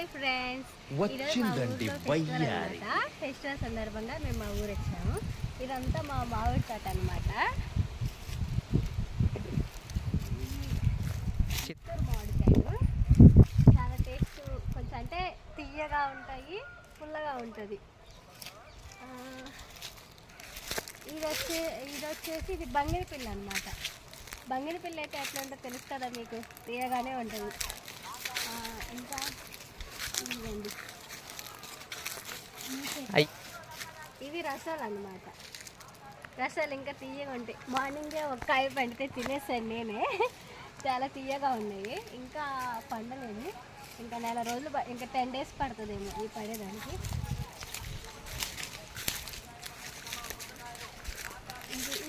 Hi friends, వచ్చిందండి festival సందర్భంగా మేము మా ఊరు వచ్చాము. ఇదంతా మా మామిడి తోట అనమాట. చిత్తూరు మామిడికాయలు చాలా టేస్ట్, కొంచెం అంటే తీయగా ఉంటాయి, పుల్లగా ఉంటుంది. ఇది వచ్చేసి ఇది బంగినపిల్ల అనమాట. బంగినపిల్ల అయితే ఎట్లా ఉంటుందో తెలుసు కదా మీకు, తీయగానే ఉంటుంది. ఇంకా ఇవ్వండి, ఇవి రసాలు అన్నమాట. రసాలు ఇంకా తీయగా ఉంటాయి. మార్నింగే ఒక కాయ పండితే తినేసాను నేనే. చాలా తీయగా ఉన్నాయి. ఇంకా పండలేదు, ఇంకా నెల రోజులు, ఇంకా 10 days పడుతుందేమో ఈ పడేదానికి.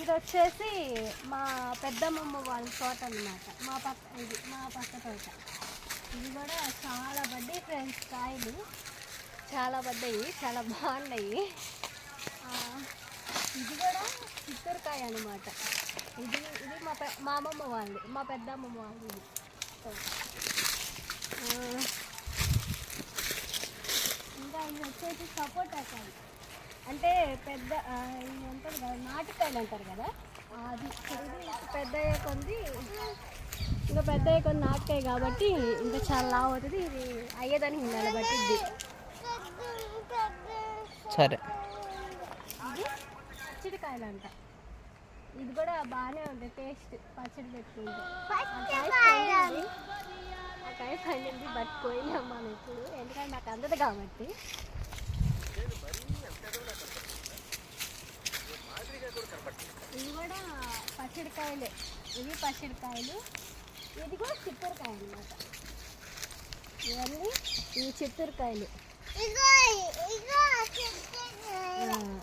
ఇది వచ్చేసి మా పెద్దమ్మమ్మ వాళ్ళ తోట అన్నమాట. మా పక్క తోట. ఇది కూడా చాలా పడ్డాయి ఫ్రెండ్స్, కాయలు చాలా పడ్డాయి, చాలా బాగున్నాయి. ఇది కూడా చిత్తూరుకాయ అనమాట. ఇది మా అమ్మమ్మ వాళ్ళది, మా పెద్దమ్మమ్మ వాళ్ళది తోట. ఇంకా ఇది వచ్చేసి సపోటా కాయ, అంటే పెద్ద ఇది ఉంటుంది కదా, నాటుకాయలు అంటారు కదా, అది పెద్ద కొంది, ఇంకా పెద్ద కొన్ని నాటుకాయ కాబట్టి ఇంకా చాలా లావు అవుతుంది. ఇది అయ్యేదానికి నిలబట్టిద్ది. సరే, ఇది పచ్చడికాయలు అంట. ఇది కూడా బాగానే ఉంది టేస్ట్, పచ్చడి పెట్టుకుంటే. ఆ కాయ పండింది, బట్ పోయినాం మనం ఇప్పుడు, ఎందుకంటే నాకు అందదు కాబట్టి. ఇవి కూడా పచ్చడికాయలే, ఇవి పచ్చడికాయలు. ఇది కూడా చిత్తూరుకాయ అన్నమాట. ఇవన్నీ ఇవి చిత్తూరుకాయలు.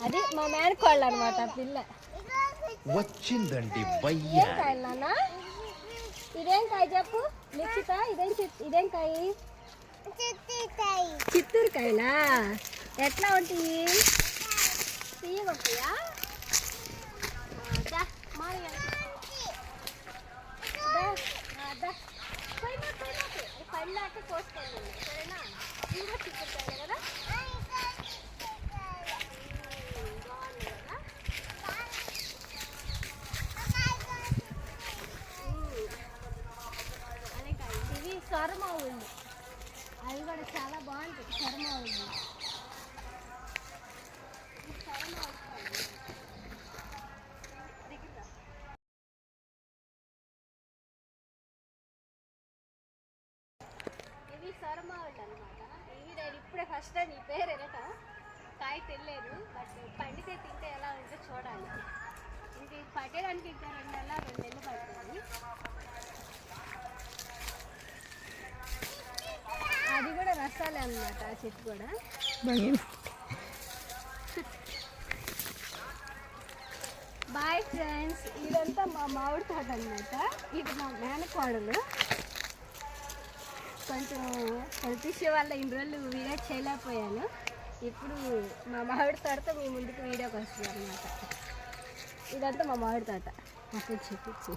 అది మా మేనకోళ్ళు అనమాట, పిల్ల వచ్చిందండి. ఏం కాయలు నాన్న? ఇదేం కాయ చెప్పు లిఖిత, ఇదేం కాయ? చిత్తూరుకాయలా? ఎట్లా ఉంటాయి? తీయగా ఉంటాయా? పైనాక కోసుకోండి, సరేనా? ఇవి కూడా చిత్తూరుకాయలే కదా, బాగున్నాయి కదా. అదే కాయ. ఇవి సొరమావుళ్ళు, అవి కూడా చాలా బాగుంటాయి. సొరమావుళ్ళు సొరమావుళ్ళు అనమాట. ఇవి నేను ఇప్పుడే ఫస్ట్ టైం ఈ పేరు ఎనట, కాయ తెలియదు, బట్ పండితే తింటే ఎలా ఉంటే చూడాలి. ఇది పట్టేదానికి ఇంకా 2 నెలలు పడుతుంది. అది కూడా రసాలే అనమాట, ఆ చెట్టు కూడా. బాయ్ ఫ్రెండ్స్, ఇదంతా మా మామిడి తోట అనమాట. ఇది మా మేనకోడలు. కొంచెం హెల్త్ ఇష్యూ వల్ల ఇన్ని రోజులు వీడియో చేయలేకపోయాను. ఇప్పుడు మా మామిడి తోటతో మీ ముందుకు వీడియోకి వస్తుంది అనమాట. ఇదంతా మా మామిడి తోట. అప్పుడు చూపించి